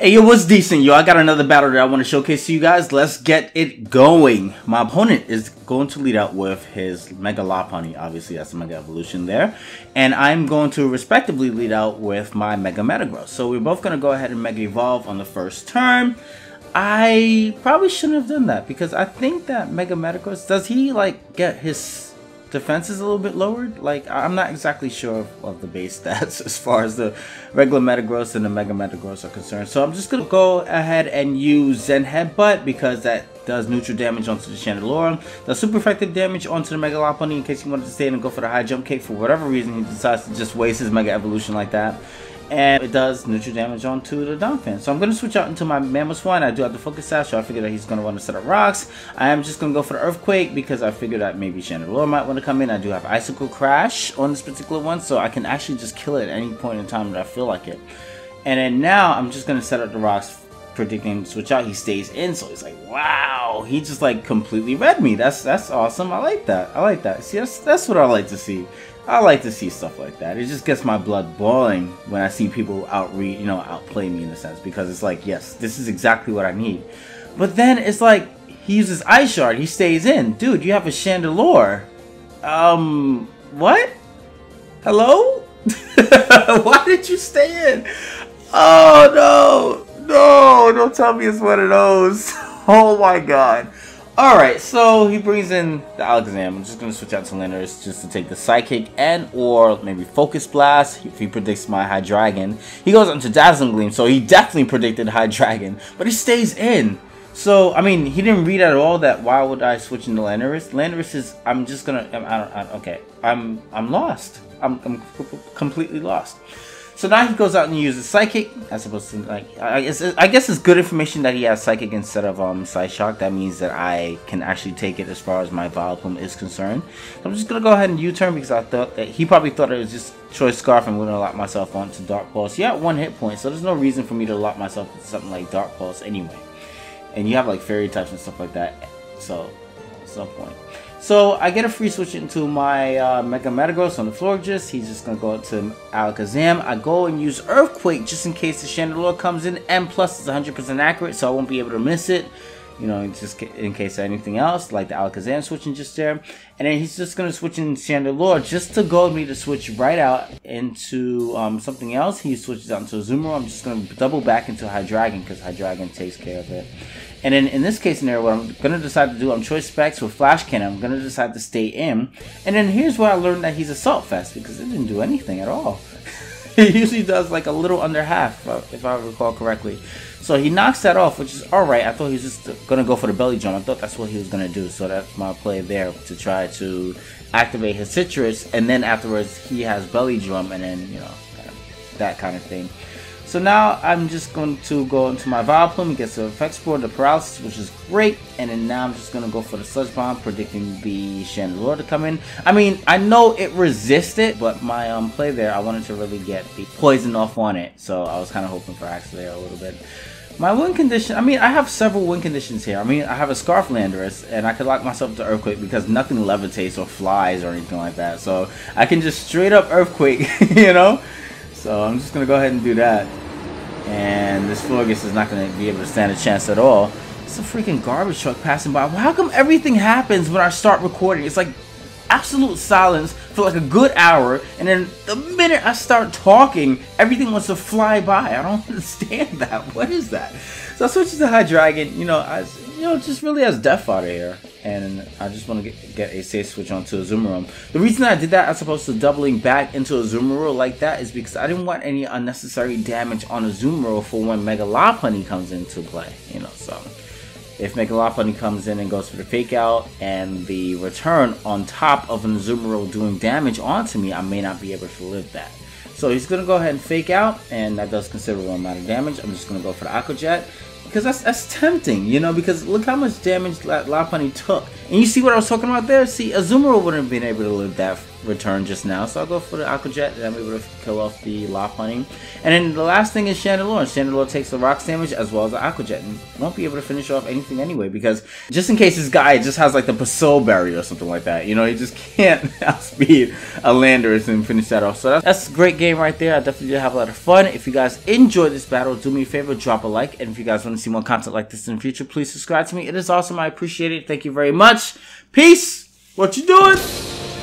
Hey, yo, what's decent, yo? I got another battle that I want to showcase to you guys. Let's get it going. My opponent is going to lead out with his Mega Lopunny. Obviously, that's the Mega Evolution there. And I'm going to respectively lead out with my Mega Metagross. So we're both going to go ahead and Mega Evolve on the first turn. I probably shouldn't have done that because I think that Mega Metagross, does he like get his defense is a little bit lowered? Like, I'm not exactly sure of the base stats as far as the regular Metagross and the Mega Metagross are concerned. So I'm just gonna go ahead and use Zen Headbutt because that does neutral damage onto the Chandelure, does super effective damage onto the Mega Lopunny in case he wanted to stay in and go for the high jump kick. For whatever reason, he decides to just waste his Mega Evolution like that. And it does neutral damage onto the Donphan. So I'm going to switch out into my Mamoswine. I do have the Focus Sash, so I figured that he's going to want to set up rocks. I am just going to go for the Earthquake because I figured that maybe Chandelure might want to come in. I do have Icicle Crash on this particular one, so I can actually just kill it at any point in time that I feel like it. And then now I'm just going to set up the rocks, predicting switch out. He stays in, so he's like, wow, he just like completely read me. That's awesome. I like that. I like that. See, that's what I like to see. I like to see stuff like that. It just gets my blood boiling when I see people outplay me in a sense, because it's like, yes, this is exactly what I need. But then it's like he uses Ice Shard, he stays in. Dude, you have a Chandelure. What? Hello? Why did you stay in? Oh no, don't tell me it's one of those. Oh my god. Alright, so he brings in the Alakazam. I'm just going to switch out to Landorus just to take the Psychic and or maybe Focus Blast if he predicts my Hydreigon. He goes into Dazzling Gleam, so he definitely predicted Hydreigon, but he stays in. So, I mean, he didn't read at all that why would I switch into Landorus. Landorus is, I'm just going to, okay, I'm lost. I'm completely lost. So now he goes out and uses Psychic, as opposed to, like, I guess it's good information that he has Psychic instead of Psyshock. That means that I can actually take it as far as my Vileplume is concerned. So I'm just going to go ahead and U-turn because I thought that he probably thought it was just Choice Scarf and wouldn't lock myself onto Dark Pulse. Yeah, 1 hit point, so there's no reason for me to lock myself into something like Dark Pulse anyway. And you have like Fairy types and stuff like that, so at some point. So I get a free switch into my Mega Metagross on the Florges. He's just going to go up to Alakazam. I go and use Earthquake just in case the Chandelure comes in. And plus it's 100% accurate, so I won't be able to miss it. You know, just in case of anything else, like the Alakazam switching just there. And then he's just going to switch in Chandelure just to goad me to switch right out into something else. He switches out into Azumarill. I'm just going to double back into Hydreigon because Hydreigon takes care of it. And then in this case scenario, what I'm going to decide to do, I'm Choice Specs with Flash Cannon. I'm going to decide to stay in. And then here's where I learned that he's Assault Vest because it didn't do anything at all. It usually does like a little under half, if I recall correctly. So he knocks that off, which is alright. I thought he was just going to go for the Belly Drum. I thought that's what he was going to do. So that's my play there, to try to activate his Citrus. And then afterwards, he has Belly Drum and then, you know, that kind of thing. So now I'm just going to go into my Vileplume, get the Effect Spore, the Paralysis, which is great. And then now I'm just going to go for the Sludge Bomb, predicting the Chandelure to come in. I mean, I know it resisted, but my play there, I wanted to really get the poison off on it. So I was kind of hoping for Axe there a little bit. My win condition, I mean, I have several win conditions here. I mean, I have a Scarf Landorus, and I could lock myself to Earthquake because nothing levitates or flies or anything like that. So I can just straight up Earthquake, you know? So I'm just going to go ahead and do that. And this Florges is not going to be able to stand a chance at all. It's a freaking garbage truck passing by. How come everything happens when I start recording? It's like absolute silence for like a good hour. And then the minute I start talking, everything wants to fly by. I don't understand that. What is that? So I switched to Hydreigon. You know, just really has Death Fodder here. And I just want to get a safe switch onto Azumarill. The reason I did that as opposed to doubling back into Azumarill like that is because I didn't want any unnecessary damage on Azumarill for when Mega Lopunny comes into play. You know, so if Mega Lopunny comes in and goes for the Fake Out and the return on top of an Azumarill doing damage onto me, I may not be able to live that. So he's going to go ahead and Fake Out, and that does considerable amount of damage. I'm just going to go for the Aqua Jet. Because that's tempting, you know, because look how much damage Lopunny took. And you see what I was talking about there? See, Azumarill wouldn't have been able to live returned just now. So I'll go for the Aqua Jet, and I'm able to kill off the Loft Hunting. And then the last thing is Chandelure. Chandelure takes the rocks damage as well as the Aqua Jet, and won't be able to finish off anything anyway, because just in case this guy just has like the Paso barrier or something like that, you know, he just can't outspeed a Landorus and finish that off. So that's a great game right there. I definitely did have a lot of fun. If you guys enjoyed this battle, do me a favor, drop a like, and if you guys want to see more content like this in the future, please subscribe to me. It is awesome. I appreciate it. Thank you very much. Peace. What you doing?